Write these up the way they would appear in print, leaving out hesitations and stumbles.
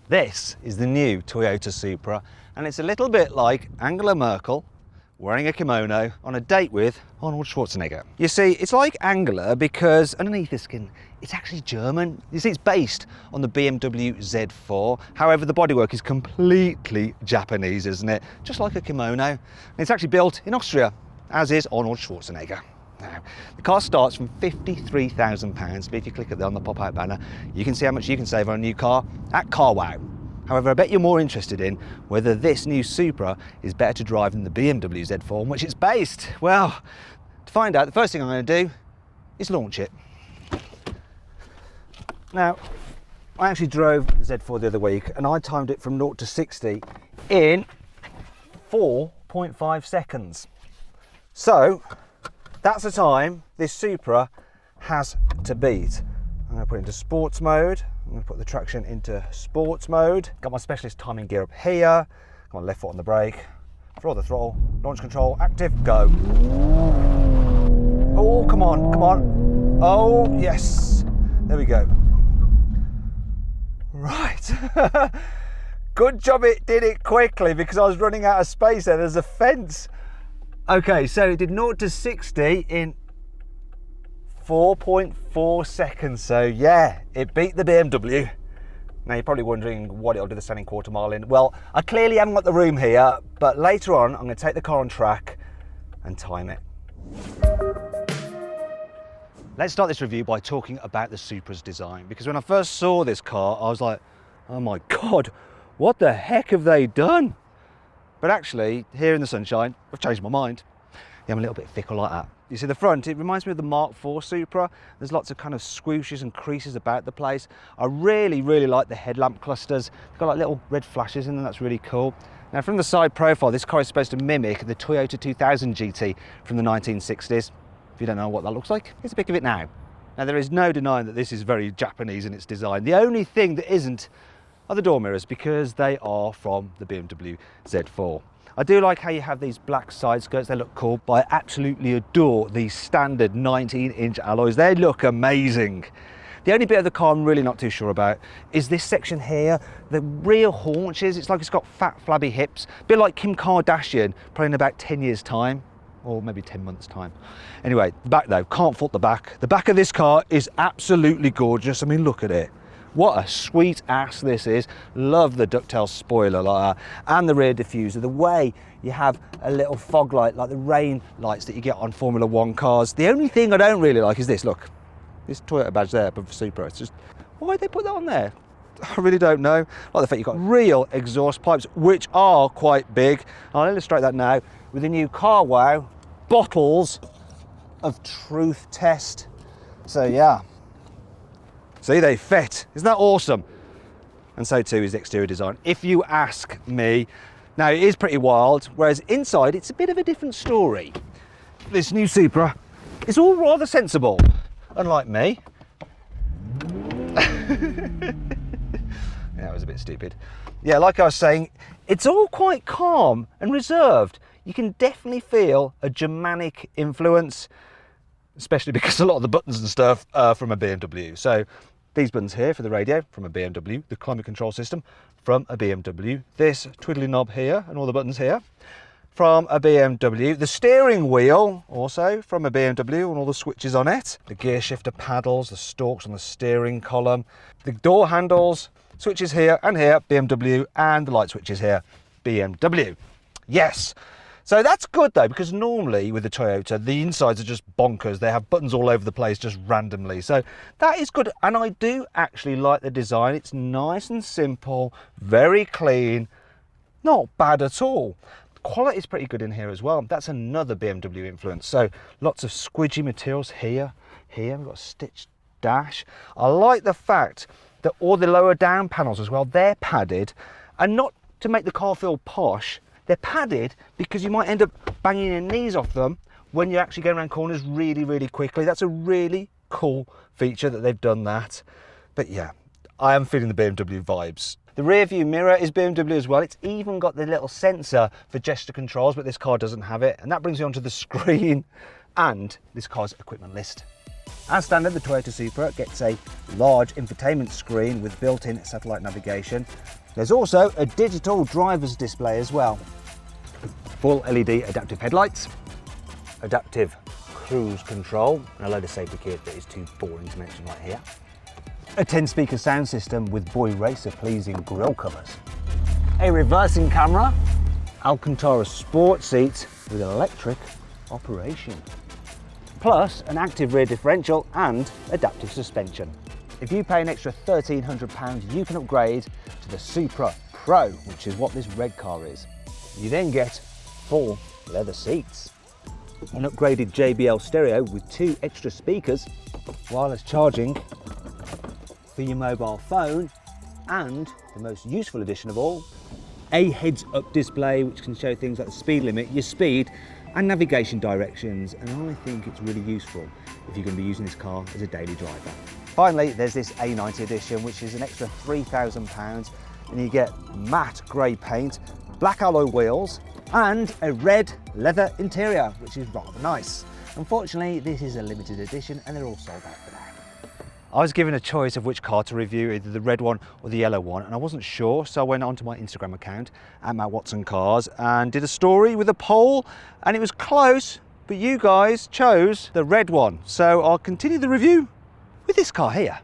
This is the new Toyota Supra, and it's a little bit like Angela Merkel wearing a kimono on a date with Arnold Schwarzenegger. You see, it's like Angela because underneath the skin, it's actually German. You see, it's based on the BMW Z4. However, the bodywork is completely Japanese, isn't it? Just like a kimono. And it's actually built in Austria, as is Arnold Schwarzenegger. Now, the car starts from £53,000, but if you click on the pop-out banner, you can see how much you can save on a new car at CarWow. However, I bet you're more interested in whether this new Supra is better to drive than the BMW Z4 on which it's based. Well, to find out, the first thing I'm going to do is launch it. Now, I actually drove the Z4 the other week and I timed it from 0 to 60 in 4.5 seconds. So, that's the time this Supra has to beat. I'm going to put it into sports mode. I'm going to put the traction into sports mode. Got my specialist timing gear up here. Got my left foot on the brake. Floor the throttle. Launch control. Active. Go. Oh, come on. Come on. Oh, yes. There we go. Right. Good job it did it quickly because I was running out of space there. There's a fence. Okay, so it did 0 to 60 in 4.4 seconds. So yeah, it beat the BMW. Now you're probably wondering what it'll do the standing quarter mile in. Well, I clearly haven't got the room here, but later on I'm going to take the car on track and time it. Let's start this review by talking about the Supra's design, because when I first saw this car I was like, oh my god, what the heck have they done? But actually, here in the sunshine, I've changed my mind. Yeah, I'm a little bit fickle like that. You see the front, it reminds me of the Mark IV Supra. There's lots of kind of swooshes and creases about the place. I really like the headlamp clusters. They've got like little red flashes in them, that's really cool. Now from the side profile, this car is supposed to mimic the Toyota 2000 GT from the 1960s. If you don't know what that looks like, here's a pic of it now. Now there is no denying that this is very Japanese in its design. The only thing that isn't are the door mirrors, because they are from the BMW Z4. I do like how you have these black side skirts, they look cool, but I absolutely adore these standard 19-inch alloys. They look amazing. The only bit of the car I'm really not too sure about is this section here, the rear haunches. It's like it's got fat, flabby hips, a bit like Kim Kardashian, probably in about 10 years' time, or maybe 10 months' time. Anyway, the back though, can't fault the back. The back of this car is absolutely gorgeous. I mean, look at it. What a sweet ass this is. Love the ducktail spoiler like that. And the rear diffuser. The way you have a little fog light, like the rain lights that you get on Formula One cars. The only thing I don't really like is this, look. This Toyota badge there above the Supra. It's just, why did they put that on there? I really don't know. Like the fact you've got real exhaust pipes, which are quite big. I'll illustrate that now with the new CarWow bottles of truth test. So yeah. See, they fit. Isn't that awesome? And so too is the exterior design, if you ask me. Now, it is pretty wild, whereas inside, it's a bit of a different story. This new Supra is all rather sensible, unlike me. Yeah, that was a bit stupid. Yeah, like I was saying, it's all quite calm and reserved. You can definitely feel a Germanic influence, especially because a lot of the buttons and stuff are from a BMW. So these buttons here for the radio, from a BMW. The climate control system, from a BMW. This twiddly knob here, and all the buttons here, from a BMW. The steering wheel, also from a BMW, and all the switches on it. The gear shifter paddles, the stalks on the steering column. The door handles, switches here and here, BMW, and the light switches here, BMW. Yes. So that's good though, because normally with the Toyota, the insides are just bonkers. They have buttons all over the place just randomly. So that is good. And I do actually like the design. It's nice and simple, very clean, not bad at all. The quality is pretty good in here as well. That's another BMW influence. So lots of squidgy materials here. Here we've got a stitched dash. I like the fact that all the lower down panels as well, they're padded, and not to make the car feel posh. They're padded because you might end up banging your knees off them when you're actually going around corners really quickly. That's a really cool feature that they've done that. But yeah, I am feeling the BMW vibes. The rear view mirror is BMW as well. It's even got the little sensor for gesture controls, but this car doesn't have it. And that brings me onto the screen and this car's equipment list. As standard, the Toyota Supra gets a large infotainment screen with built-in satellite navigation. There's also a digital driver's display as well. Full LED adaptive headlights, adaptive cruise control, and a load of safety kit that is too boring to mention right here. A 10-speaker sound system with Boy Racer pleasing grille covers. A reversing camera, Alcantara sport seats with electric operation. Plus an active rear differential and adaptive suspension. If you pay an extra £1,300, you can upgrade to the Supra Pro, which is what this red car is. You then get full leather seats, an upgraded JBL stereo with 2 extra speakers, wireless charging for your mobile phone, and the most useful addition of all, a heads-up display which can show things like the speed limit, your speed, and navigation directions, and I think it's really useful if you're going to be using this car as a daily driver. Finally, there's this A90 edition, which is an extra £3,000, and you get matte grey paint, black alloy wheels, and a red leather interior, which is rather nice. Unfortunately, this is a limited edition, and they're all sold out for now. I was given a choice of which car to review, either the red one or the yellow one, and I wasn't sure, so I went onto my Instagram account at Matt Watson Cars and did a story with a poll, and it was close, but you guys chose the red one. So I'll continue the review with this car here.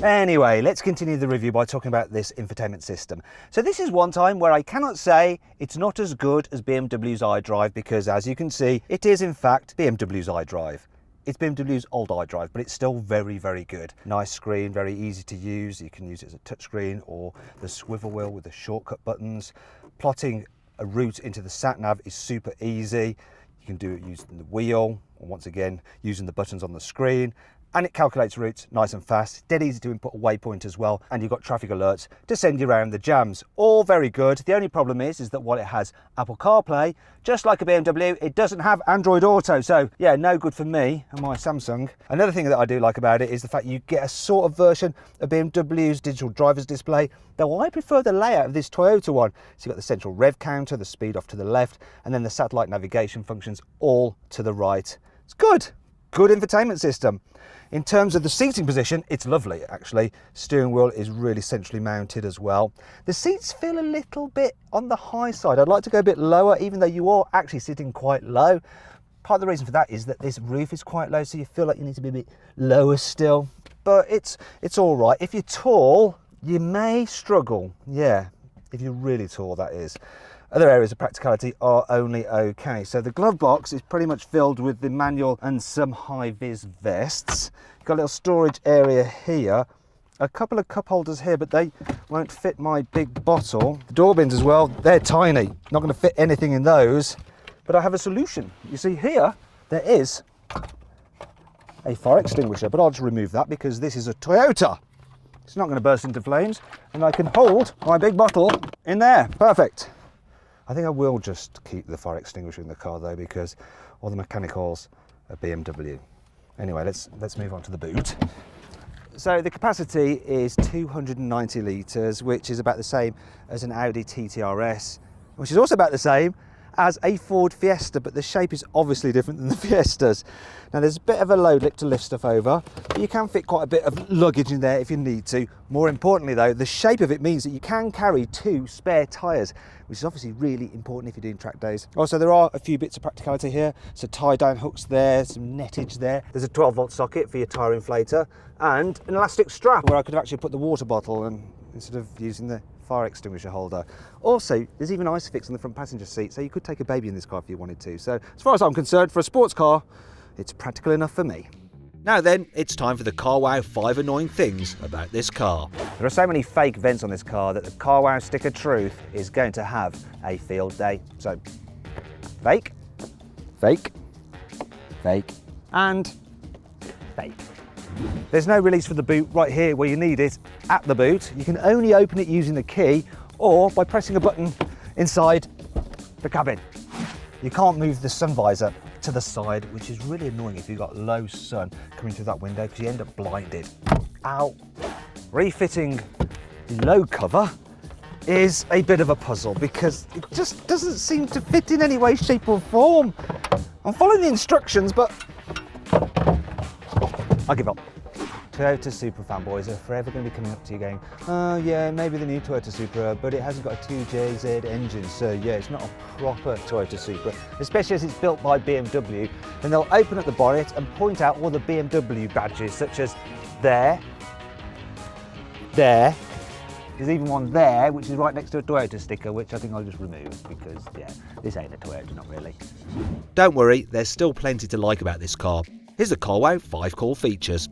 Anyway, let's continue the review by talking about this infotainment system. So this is one time where I cannot say it's not as good as BMW's iDrive, because as you can see, it is in fact BMW's iDrive. It's BMW's old iDrive, but it's still very, very good. Nice screen, very easy to use. You can use it as a touchscreen or the swivel wheel with the shortcut buttons. Plotting a route into the sat-nav is super easy. You can do it using the wheel, or once again, using the buttons on the screen. And it calculates routes nice and fast, dead easy to input a waypoint as well, and you've got traffic alerts to send you around the jams. All very good. The only problem is that while it has Apple CarPlay, just like a BMW, it doesn't have Android Auto, so yeah, no good for me and my Samsung. Another thing that I do like about it is the fact you get a sort of version of BMW's digital driver's display, though I prefer the layout of this Toyota one. So you've got the central rev counter, the speed off to the left, and then the satellite navigation functions all to the right. It's good. Good infotainment system. In terms of the seating position, it's lovely actually. Steering wheel is really centrally mounted as well. The seats feel a little bit on the high side. I'd like to go a bit lower, even though you are actually sitting quite low. Part of the reason for that is that this roof is quite low, so you feel like you need to be a bit lower still. But it's all right. If you're tall, you may struggle. Yeah, if you're really tall, that is. Other areas of practicality are only okay. So the glove box is pretty much filled with the manual and some high-vis vests. Got a little storage area here. A couple of cup holders here, but they won't fit my big bottle. The door bins as well, they're tiny. Not going to fit anything in those, but I have a solution. You see here, there is a fire extinguisher, but I'll just remove that because this is a Toyota. It's not going to burst into flames, and I can hold my big bottle in there. Perfect. I think I will just keep the fire extinguisher in the car though, because all the mechanicals are BMW. Anyway, let's move on to the boot. So the capacity is 290 litres, which is about the same as an Audi TT RS, which is also about the same as a Ford Fiesta, but the shape is obviously different than the Fiestas. Now there's a bit of a load lip to lift stuff over, but you can fit quite a bit of luggage in there if you need to. More importantly though, the shape of it means that you can carry 2 spare tyres, which is obviously really important if you're doing track days. Also, there are a few bits of practicality here. So tie down hooks there, some nettage there. There's a 12-volt socket for your tyre inflator, and an elastic strap where I could have actually put the water bottle and instead of using the fire extinguisher holder. Also, there's even ISOFIX on the front passenger seat, so you could take a baby in this car if you wanted to. So as far as I'm concerned, for a sports car, it's practical enough for me. Now then, it's time for the CarWow 5 annoying things about this car. There are so many fake vents on this car that the CarWow stick of truth is going to have a field day. So, fake, fake, fake, and fake. There's no release for the boot right here where you need it at the boot. You can only open it using the key or by pressing a button inside the cabin. You can't move the sun visor to the side, which is really annoying if you've got low sun coming through that window because you end up blinded. Ow. Refitting the low cover is a bit of a puzzle because it just doesn't seem to fit in any way, shape or form. I'm following the instructions, but I give up. Toyota Supra fanboys are forever going to be coming up to you going, oh yeah, maybe the new Toyota Supra, but it hasn't got a 2JZ engine, so yeah, it's not a proper Toyota Supra, especially as it's built by BMW. And they'll open up the bonnet and point out all the BMW badges, such as there, there's even one there, which is right next to a Toyota sticker, which I think I'll just remove because, yeah, this ain't a Toyota, not really. Don't worry, there's still plenty to like about this car. Here's the car wow 5 cool features.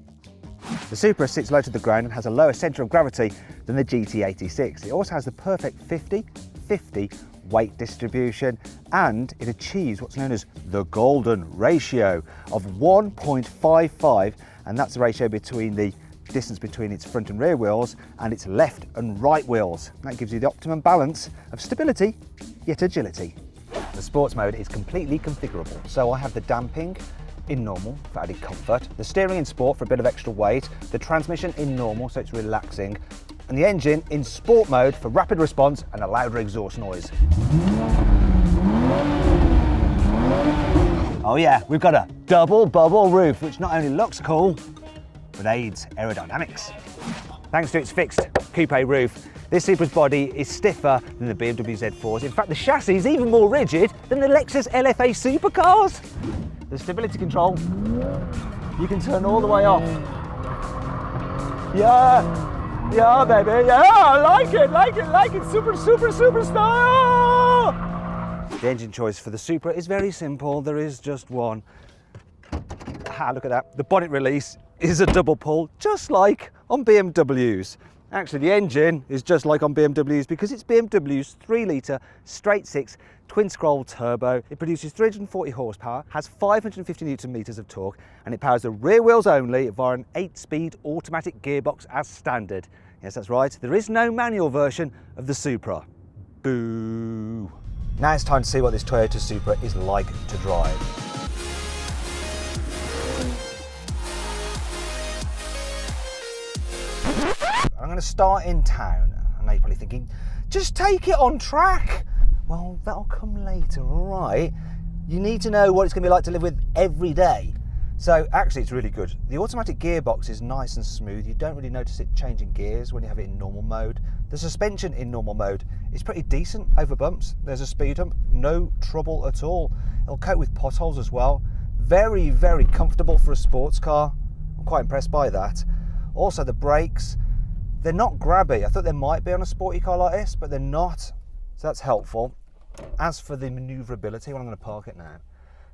The Supra sits low to the ground and has a lower centre of gravity than the GT86. It also has the perfect 50-50 weight distribution, and it achieves what's known as the golden ratio of 1.55, and that's the ratio between the distance between its front and rear wheels and its left and right wheels. That gives you the optimum balance of stability yet agility. The sports mode is completely configurable, so I have the damping in normal for added comfort, the steering in sport for a bit of extra weight, the transmission in normal so it's relaxing, and the engine in sport mode for rapid response and a louder exhaust noise. Oh yeah, we've got a double bubble roof, which not only looks cool, but aids aerodynamics. Thanks to its fixed coupe roof, this Supra's body is stiffer than the BMW Z4's. In fact, the chassis is even more rigid than the Lexus LFA supercars. The stability control, you can turn all the way off. Yeah, baby, yeah, I like it, super style! The engine choice for the Supra is very simple, there is just one. Ah, look at that, the bonnet release is a double pull, just like on BMWs. Actually, the engine is just like on BMWs because it's BMW's 3-litre straight-six twin-scroll turbo. It produces 340 horsepower, has 550 newton meters of torque, and it powers the rear wheels only via an 8-speed automatic gearbox as standard. Yes, that's right, there is no manual version of the Supra. Boo! Now it's time to see what this Toyota Supra is like to drive. I'm going to start in town. I know you're probably thinking, just take it on track. Well, that'll come later, all right? You need to know what it's going to be like to live with every day. So actually it's really good. The automatic gearbox is nice and smooth. You don't really notice it changing gears when you have it in normal mode. The suspension in normal mode is pretty decent over bumps. There's a speed hump, no trouble at all. It'll cope with potholes as well. Very, very comfortable for a sports car. I'm quite impressed by that. Also the brakes, they're not grabby. I thought they might be on a sporty car like this, but they're not. So that's helpful. As for the manoeuvrability, well, I'm going to park it now.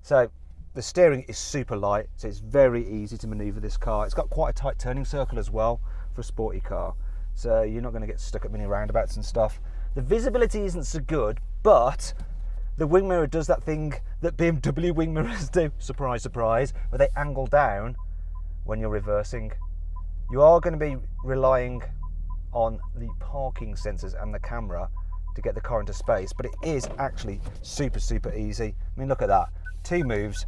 So the steering is super light, so it's very easy to manoeuvre this car. It's got quite a tight turning circle as well for a sporty car. So you're not going to get stuck at mini roundabouts and stuff. The visibility isn't so good, but the wing mirror does that thing that BMW wing mirrors do, surprise, surprise, where they angle down when you're reversing. You are going to be relying on the parking sensors and the camera to get the car into space, but it is actually super, super easy. I mean, look at that. 2 moves,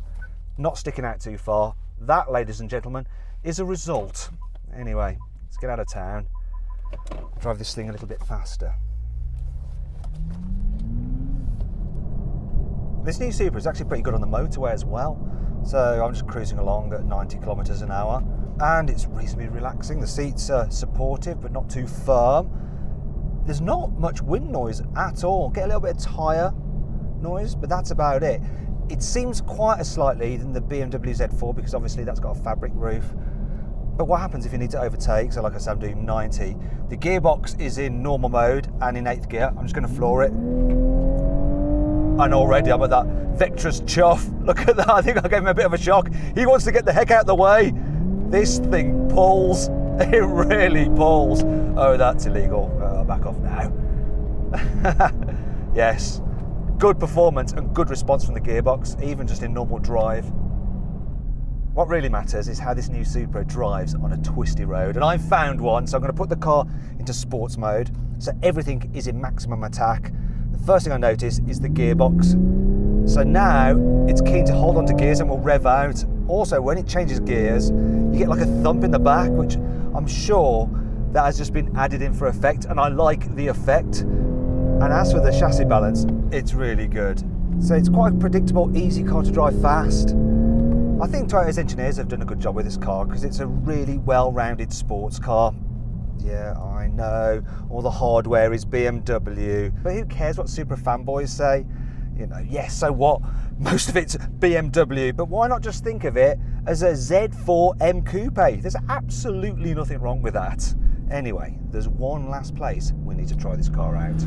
not sticking out too far. That, ladies and gentlemen, is a result. Anyway, let's get out of town. Drive this thing a little bit faster. This new Supra is actually pretty good on the motorway as well. So I'm just cruising along at 90 kilometers an hour. And it's reasonably relaxing. The seats are supportive but not too firm. There's not much wind noise at all. Get a little bit of tyre noise, but that's about it. It seems quieter slightly than the BMW Z4 because obviously that's got a fabric roof. But what happens if you need to overtake? So like I said, I'm doing 90. The gearbox is in normal mode and in 8th gear. I'm just going to floor it. And already I'm at that Vectra's chuff. Look at that, I think I gave him a bit of a shock. He wants to get the heck out of the way. This thing pulls, it really pulls. Oh, that's illegal. I'll back off now. Yes, good performance and good response from the gearbox, even just in normal drive. What really matters is how this new Supra drives on a twisty road, and I've found one, so I'm going to put the car into sports mode, so everything is in maximum attack. The first thing I notice is the gearbox. So now it's keen to hold on to gears and will rev out. Also, when it changes gears, you get like a thump in the back, which I'm sure that has just been added in for effect, and I like the effect. And as for the chassis balance, it's really good. So it's quite a predictable, easy car to drive fast. I think Toyota's engineers have done a good job with this car because it's a really well-rounded sports car. Yeah, I know, all the hardware is BMW, but who cares what Supra fanboys say? You know, yes, so what? Most of it's BMW, but why not just think of it as a Z4M Coupe? There's absolutely nothing wrong with that. Anyway, there's one last place we need to try this car out.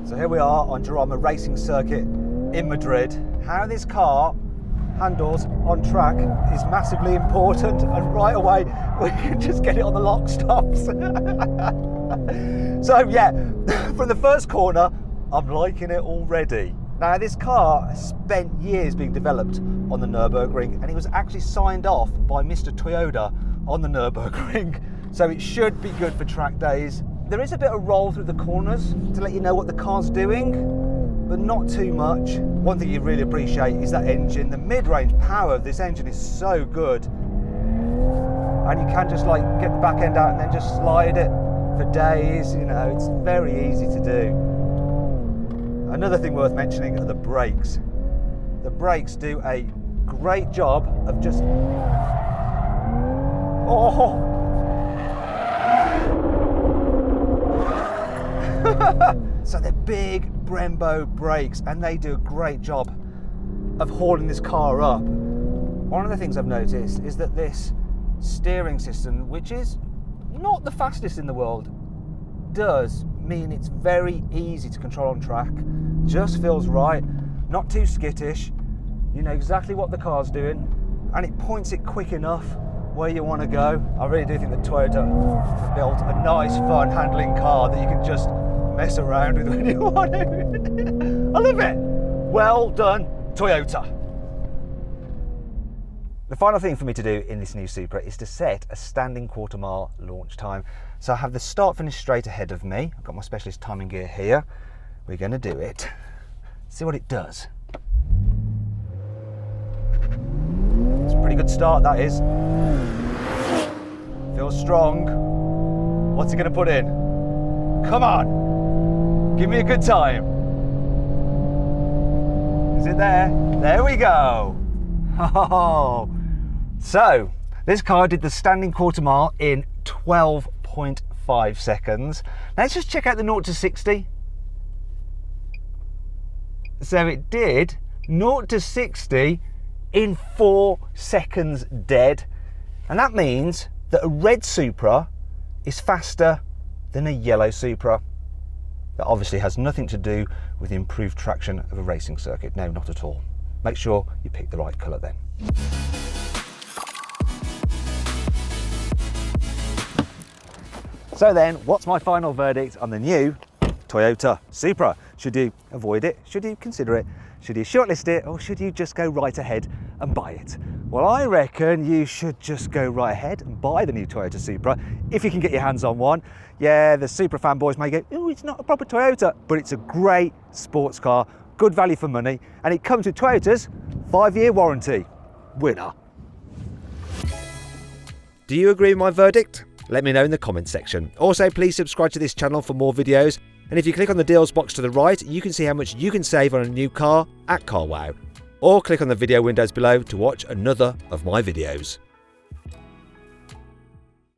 So here we are on Jarama Racing Circuit in Madrid. How this car handles on track is massively important, and right away we can just get it on the lock stops. So yeah, from the first corner, I'm liking it already. Now this car spent years being developed on the Nürburgring, and it was actually signed off by Mr. Toyota on the Nürburgring, so it should be good for track days. There is a bit of roll through the corners to let you know what the car's doing, but not too much. One thing you really appreciate is that engine. The mid-range power of this engine is so good, and you can just like get the back end out and then just slide it for days. You know, it's very easy to do. Another thing worth mentioning are the brakes. The brakes do a great job of just... Oh! So they're big Brembo brakes, and they do a great job of hauling this car up. One of the things I've noticed is that this steering system, which is not the fastest in the world, does mean it's very easy to control on track. Just feels right, not too skittish. You know exactly what the car's doing, and it points it quick enough where you want to go. I really do think that Toyota have built a nice, fun handling car that you can just mess around with when you want to. I love it. Well done, Toyota. The final thing for me to do in this new Supra is to set a standing quarter mile launch time. So I have the start finish straight ahead of me. I've got my specialist timing gear here. We're going to do it. See what it does. It's a pretty good start, that is. Feels strong. What's it going to put in? Come on. Give me a good time. Is it there? There we go. Oh. So, this car did the standing quarter mile in 12.5 seconds. Now let's just check out the 0 to 60. So it did 0 to 60 in 4 seconds dead. And that means that a red Supra is faster than a yellow Supra. That obviously has nothing to do with the improved traction of a racing circuit. No, not at all. Make sure you pick the right colour then. So then, what's my final verdict on the new Toyota Supra? Should you avoid it? Should you consider it? Should you shortlist it? Or should you just go right ahead and buy it? Well, I reckon you should just go right ahead and buy the new Toyota Supra if you can get your hands on one. Yeah, the Supra fanboys may go, oh, it's not a proper Toyota, but it's a great sports car, good value for money, and it comes with Toyota's 5-year warranty. Winner. Do you agree with my verdict? Let me know in the comments section. Also, please subscribe to this channel for more videos. And if you click on the deals box to the right, you can see how much you can save on a new car at CarWow. Or click on the video windows below to watch another of my videos.